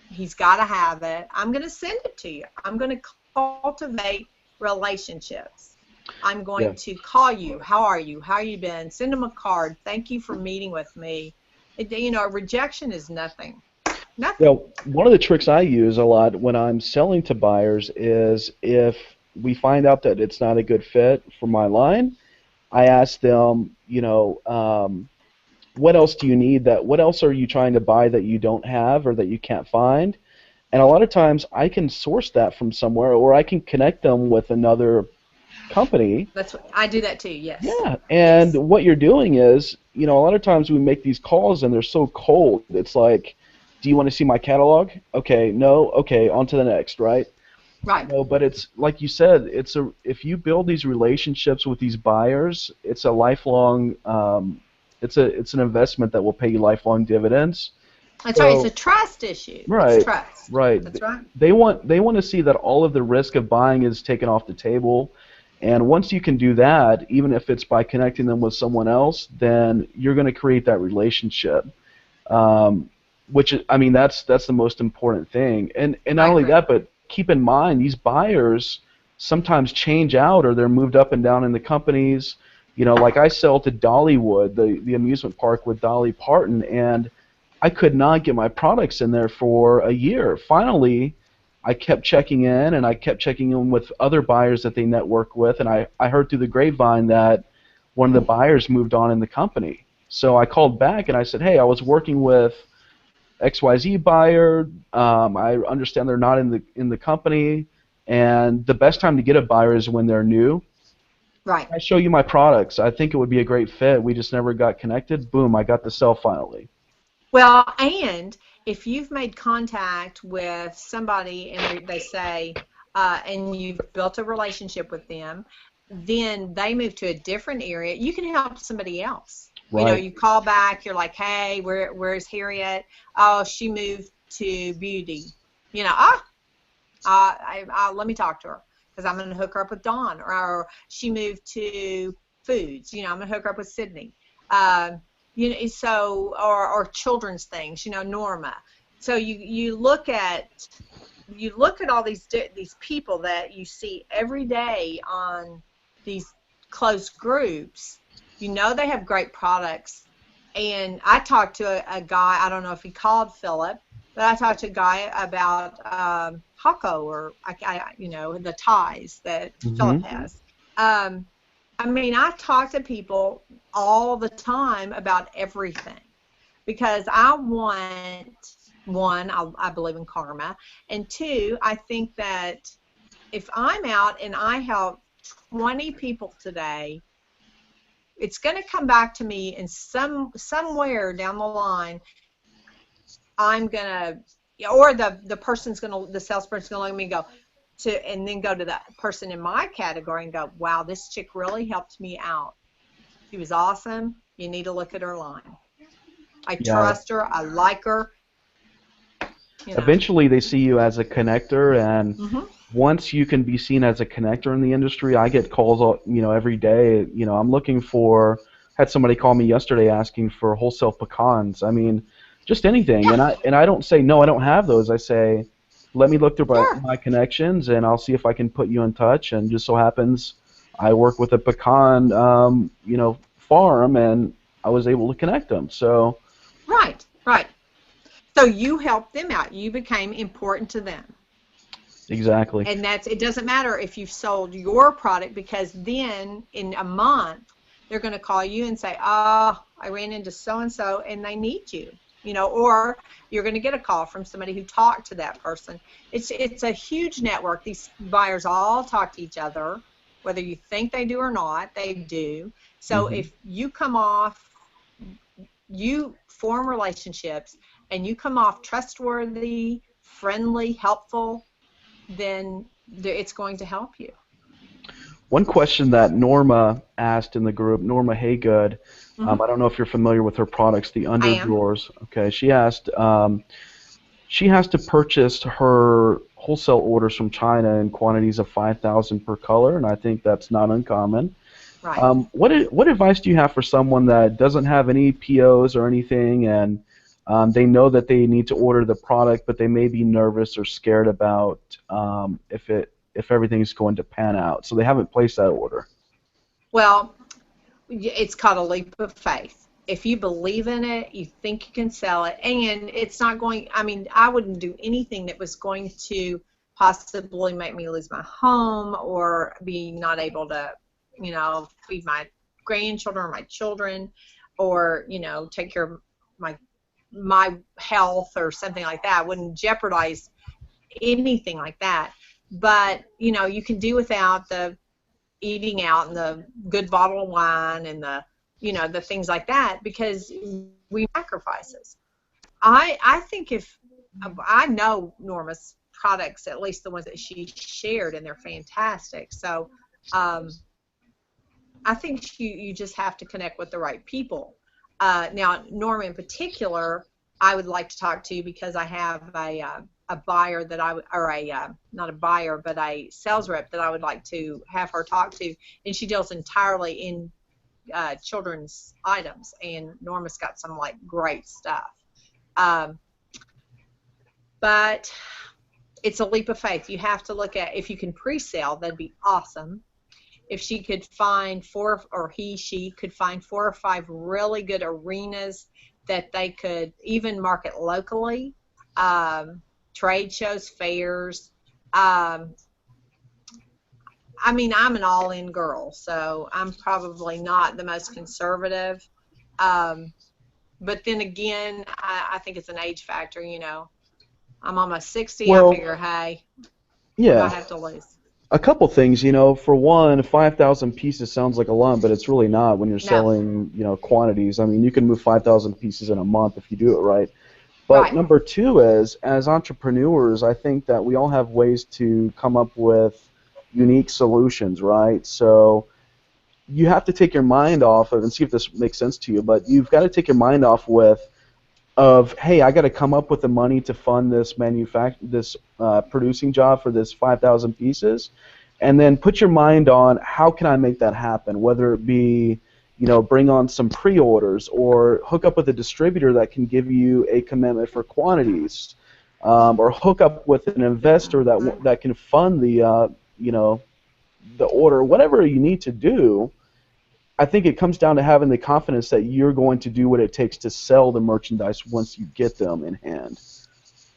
he's got to have it, I'm going to send it to you. I'm going to cultivate relationships. I'm Yeah. going to call you. How are you? How you been? Send them a card. Thank you for meeting with me. Rejection is nothing. Nothing. Well, one of the tricks I use a lot when I'm selling to buyers is if we find out that it's not a good fit for my line, I ask them, what else do you need what else are you trying to buy that you don't have or that you can't find? And a lot of times I can source that from somewhere or I can connect them with another company. That's what I do that too. Yes. Yeah, and Yes. what you're doing is, a lot of times we make these calls and they're so cold. It's like, do you want to see my catalog? Okay, no, okay, on to the next, right? Right. But it's like you said, if you build these relationships with these buyers, it's a lifelong, it's an investment that will pay you lifelong dividends. That's right. It's a So, trust issue. It's right, trust. right. That's right. They want to see that all of the risk of buying is taken off the table. And once you can do that, even if it's by connecting them with someone else, then you're going to create that relationship. Um, which is, I mean, that's the most important thing. And not I only agree. that, but keep in mind these buyers sometimes change out or they're moved up and down in the companies. Like I sell to Dollywood, the amusement park with Dolly Parton, and I could not get my products in there for a year. Finally, I kept checking in and I kept checking in with other buyers that they network with, and I heard through the grapevine that one of the buyers moved on in the company. So I called back and I said, hey, I was working with XYZ buyer. I understand they're not in the company, and the best time to get a buyer is when they're new. Right. I show you my products. I think it would be a great fit. We just never got connected. Boom, I got the sale finally. Well, and if you've made contact with somebody and they say, and you've built a relationship with them, then they move to a different area, you can help somebody else. Right. You call back, you're like, hey, where's Harriet? Oh, she moved to beauty. Let me talk to her because I'm going to hook her up with Dawn. Or she moved to foods. I'm going to hook her up with Sydney. Um, so or children's things. Norma. So you look at all these people that you see every day on these closed groups, they have great products. And I talked to a guy, I don't know if he called Philip, but I talked to a guy about Hako, or the ties that Philip Hmm. has. Um, I mean, I talk to people all the time about everything because I want, one, I believe in karma, and two, I think that if I'm out and I help 20 people today, it's going to come back to me in somewhere down the line. I'm gonna, or the salesperson's gonna look at me and go and then go to the person in my category and go, wow, this chick really helped me out. She was awesome. You need to look at her line. I Yeah. trust her. I like her. You know. Eventually, they see you as a connector, and Hmm. once you can be seen as a connector in the industry, I get calls, every day. I'm looking for. Had somebody call me yesterday asking for wholesale pecans. I mean, just anything, Yeah. and I don't say no, I don't have those. I say, let me look through Sure. my connections, and I'll see if I can put you in touch. And just so happens, I work with a pecan, farm, and I was able to connect them. So Right. Right. So you helped them out. You became important to them. exactly. And it doesn't matter if you've sold your product, because then in a month they're going to call you and say, oh, I ran into so and so and they need you, or you're going to get a call from somebody who talked to that person. It's a huge network. These buyers all talk to each other, whether you think they do or not, they do. So Hmm. if you form relationships and you come off trustworthy, friendly, helpful, then it's going to help you. One question that Norma asked in the group, Norma Haygood, Hmm. I don't know if you're familiar with her products, the I am. underdrawers. Okay, she asked, she has to purchase her wholesale orders from China in quantities of 5,000 per color, and I think that's not uncommon. Right. What advice do you have for someone that doesn't have any POs or anything, and they know that they need to order the product, but they may be nervous or scared about if everything's going to pan out, so they haven't placed that order? Well, it's called a leap of faith. If you believe in it, you think you can sell it, and it's not going, I mean, I wouldn't do anything that was going to possibly make me lose my home or be not able to, feed my grandchildren or my children, or, take care of my health or something like that. I wouldn't jeopardize anything like that. But, you can do without the eating out and the good bottle of wine and the things like that, because we sacrifices. I think if I know Norma's products, at least the ones that she shared, and they're fantastic. So um, I think you just have to connect with the right people. Now, Norma in particular, I would like to talk to, because I have a buyer that or a not a buyer, but a sales rep that I would like to have her talk to, and she deals entirely in children's items, and Norma's got some like great stuff. Um, but it's a leap of faith. You have to look at, if you can pre-sale, that'd be awesome. If she could find she could find 4 or 5 really good arenas that they could even market locally, trade shows, fairs. Um, I mean, I'm an all-in girl, so I'm probably not the most conservative. Um, but then again, I think it's an age factor. I'm almost 60. I Well, figure, hey, what do I yeah, have to lose? a couple things. For one, 5,000 pieces sounds like a lot, but it's really not when you're No, selling, quantities. I mean, you can move 5,000 pieces in a month if you do it right. But right. number two is, as entrepreneurs, I think that we all have ways to come up with unique solutions, right? So you have to take your mind off of, and see if this makes sense to you, but you've got to take your mind off of, hey, I got to come up with the money to fund this producing job for this 5,000 pieces, and then put your mind on how can I make that happen, whether it be bring on some pre-orders or hook up with a distributor that can give you a commitment for quantities, or hook up with an investor that can fund the order, whatever you need to do. I think it comes down to having the confidence that you're going to do what it takes to sell the merchandise once you get them in hand.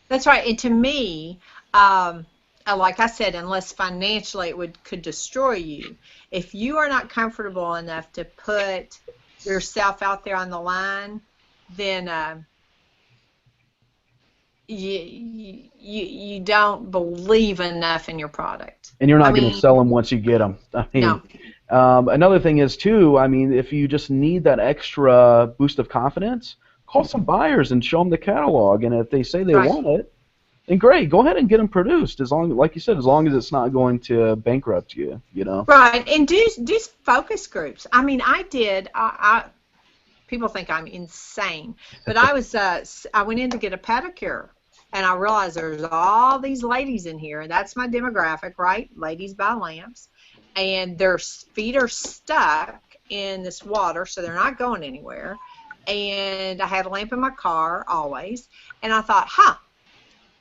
That's right. And to me, um, like I said, unless financially it could destroy you, if you are not comfortable enough to put yourself out there on the line, then you don't believe enough in your product. And you're I not going to mean, sell them once you get them. I mean, no, another thing is too. I mean, if you just need that extra boost of confidence, call some buyers and show them the catalog. And if they say they right. want it, then great, go ahead and get them produced. As long, like you said, as long as it's not going to bankrupt you. You know. Right, and do focus groups. I mean, I did. People think I'm insane, but I went in to get a pedicure, and I realized there's all these ladies in here, and that's my demographic, right? Ladies buy lamps, and their feet are stuck in this water, so they're not going anywhere. And I had a lamp in my car always, and I thought,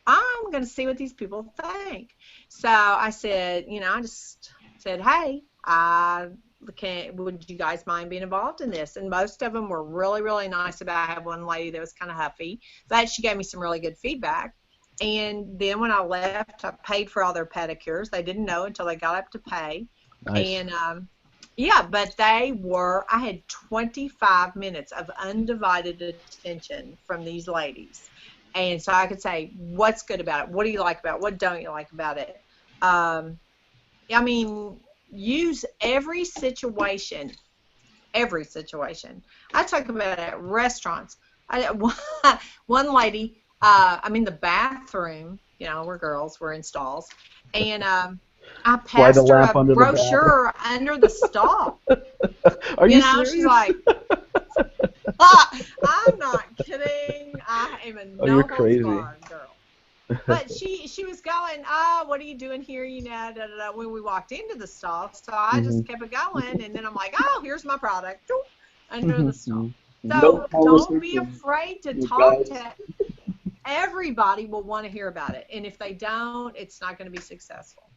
I'm going to see what these people think. So I said, I just said, hey, would you guys mind being involved in this? And most of them were really, really nice about it. I had one lady that was kind of huffy, but she gave me some really good feedback. And then when I left, I paid for all their pedicures. They didn't know until they got up to pay. Nice. And yeah, but I had 25 minutes of undivided attention from these ladies. And so I could say, what's good about it? What do you like about it? What don't you like about it? Um, I mean, use every situation. Every situation. I talk about it at restaurants. One lady, I'm in the bathroom. We're girls. We're in stalls. And I Slide the passed her lamp a under the bathroom. brochure under the stall. Are you She's serious? like, I'm not kidding. I am a Oh, you're no holds crazy. barred girl. But she was going, oh, what are you doing here? Da, da, da, when we walked into the stall. So I Hmm. just kept it going, and then I'm like, oh, here's my product under the stall. No So don't be conversation afraid to with talk guys. to everybody. Will want to hear about it, and if they don't, it's not going to be successful.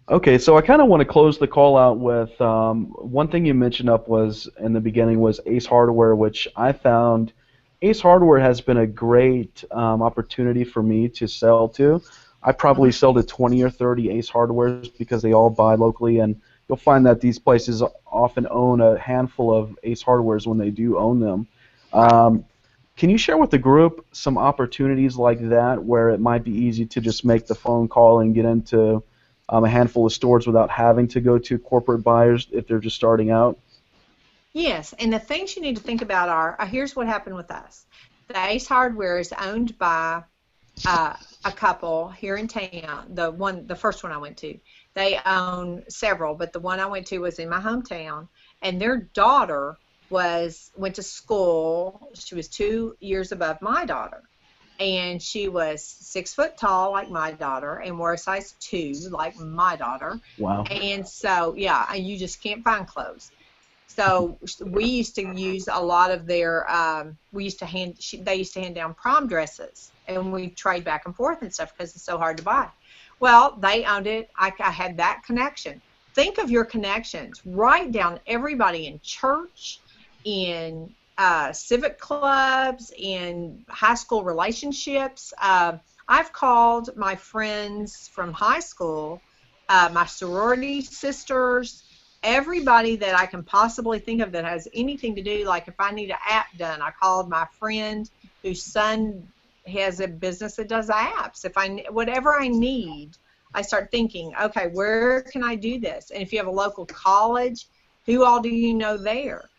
Okay, so I kind of want to close the call out with one thing you mentioned up was in the beginning was Ace Hardware, which I found Ace Hardware has been a great opportunity for me to sell to. I probably Hmm. sell to 20 or 30 Ace Hardwares because they all buy locally, and you'll find that these places often own a handful of Ace Hardwares when they do own them. Right. Um, can you share with the group some opportunities like that where it might be easy to just make the phone call and get into a handful of stores without having to go to corporate buyers if they're just starting out? Yes, and the things you need to think about are here's what happened with us. The Ace Hardware is owned by uh, a couple here in town. The first one I went to, they own several, but the one I went to was in my hometown, and their daughter went to school. She was 2 years above my daughter, and she was 6 foot tall like my daughter, and wore a size 2 like my daughter, Wow. and so yeah, you just can't find clothes. So we used to use a lot of their. We used to they used to hand down prom dresses, and we trade back and forth and stuff because it's so hard to buy. Well, they owned it. I had that connection. Think of your connections. Write down everybody in church, in civic clubs, in high school relationships. I've called my friends from high school, my sorority sisters, everybody that I can possibly think of that has anything to do. Like if I need an app done, I called my friend whose son has a business that does apps. If whatever I need, I start thinking, okay, where can I do this? And if you have a local college, who all do you know there?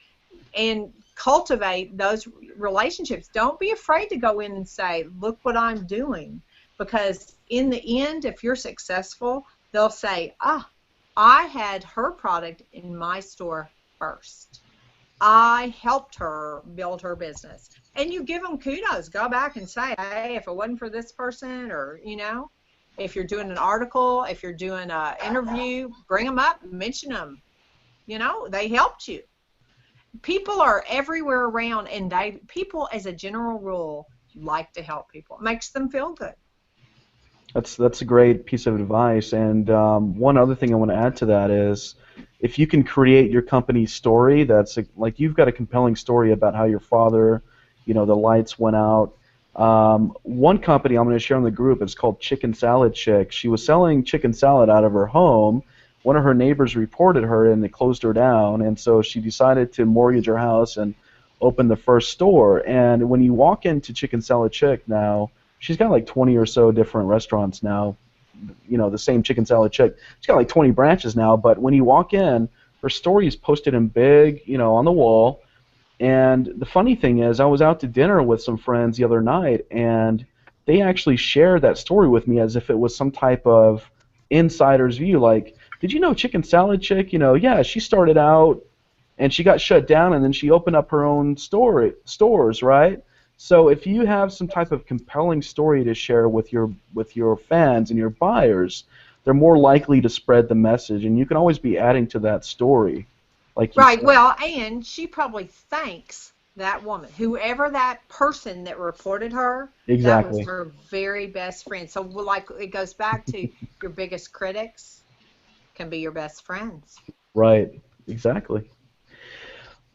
And cultivate those relationships. Don't be afraid to go in and say, look what I'm doing. Because in the end, if you're successful, they'll say, I had her product in my store first. I helped her build her business. And you give them kudos. Go back and say, hey, if it wasn't for this person, or, if you're doing an article, if you're doing an interview, bring them up, mention them. They helped you. People are everywhere around, and people, as a general rule, like to help people. It makes them feel good. That's a great piece of advice. And one other thing I want to add to that is if you can create your company's story, that's like you've got a compelling story about how your father, the lights went out. One company I'm going to share in the group is called Chicken Salad Chick. She was selling chicken salad out of her home. One of her neighbors reported her and they closed her down, and so she decided to mortgage her house and open the first store. And when you walk into Chicken Salad Chick now, she's got like 20 or so different restaurants now, the same Chicken Salad Chick. She's got like 20 branches now, but when you walk in, her story is posted in big, on the wall. And the funny thing is, I was out to dinner with some friends the other night, and they actually shared that story with me as if it was some type of insider's view. Like, did you know Chicken Salad Chick? Yeah, she started out and she got shut down, and then she opened up her own stores, right? So if you have some type of compelling story to share with your fans and your buyers, they're more likely to spread the message, and you can always be adding to that story, like you Right. said. Well, and she probably thanks that woman, whoever that person that reported her. That was Exactly. her very best friend. So, well, like, it goes back to your biggest critics can be your best friends. Right. Exactly.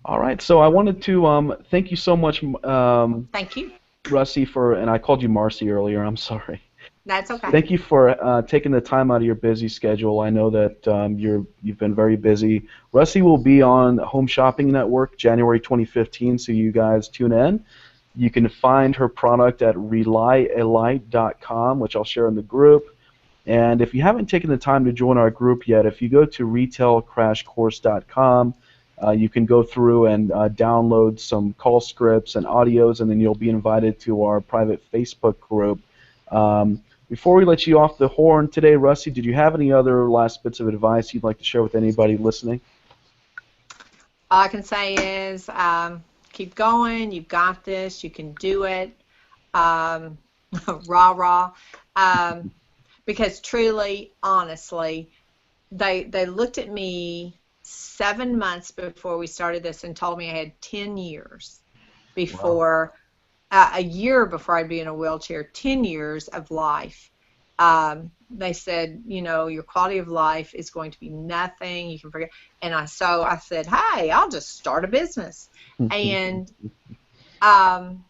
All right. So I wanted to thank you so much, Thank you. Russie, and I called you Marcy earlier. I'm sorry. That's okay. Thank you for taking the time out of your busy schedule. I know that you've been very busy. Russie will be on Home Shopping Network January 2015, so you guys tune in. You can find her product at RelyAlight.com, which I'll share in the group. And if you haven't taken the time to join our group yet, if you go to retailcrashcourse.com, you can go through and download some call scripts and audios, and then you'll be invited to our private Facebook group. Before we let you off the horn today, Russie, did you have any other last bits of advice you'd like to share with anybody listening? All I can say is keep going. You've got this. You can do it. Um, rah, rah. Um, because truly, honestly, they looked at me 7 months before we started this and told me I had 10 years Wow. before, a year before I'd be in a wheelchair, 10 years of life. They said, your quality of life is going to be nothing. You can forget. And so I said, hey, I'll just start a business. And um,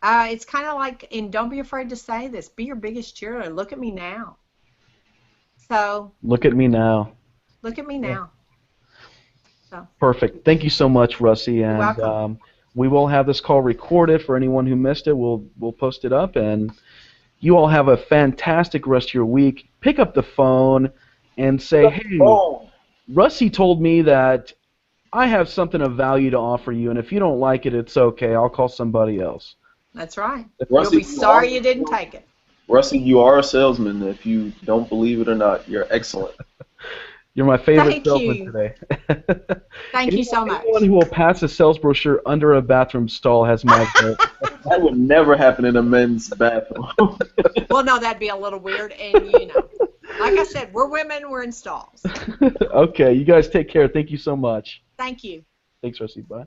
it's kind of like, and don't be afraid to say this, be your biggest cheerleader. Look at me now. So Look at me now. look at me Yeah. now. So Perfect. Thank you so much, Russie. you're And welcome. we will have this call recorded for anyone who missed it. We'll post it up, and you all have a fantastic rest of your week. Pick up the phone and say, "Hey, Oh, Russie told me that I have something of value to offer you, and if you don't like it, it's okay. I'll call somebody else." That's right. You'll Russie, be sorry you didn't take it. Russie, you are a salesman. If you don't believe it or not, you're excellent. You're my favorite Thank salesman you. today. Thank you so Anyone much. who will pass a sales brochure under a bathroom stall has my vote. That would never happen in a men's bathroom. Well, no, that'd be a little weird. And, like I said, we're women, we're in stalls. Okay, you guys take care. Thank you so much. Thank you. Thanks, Russie. Bye.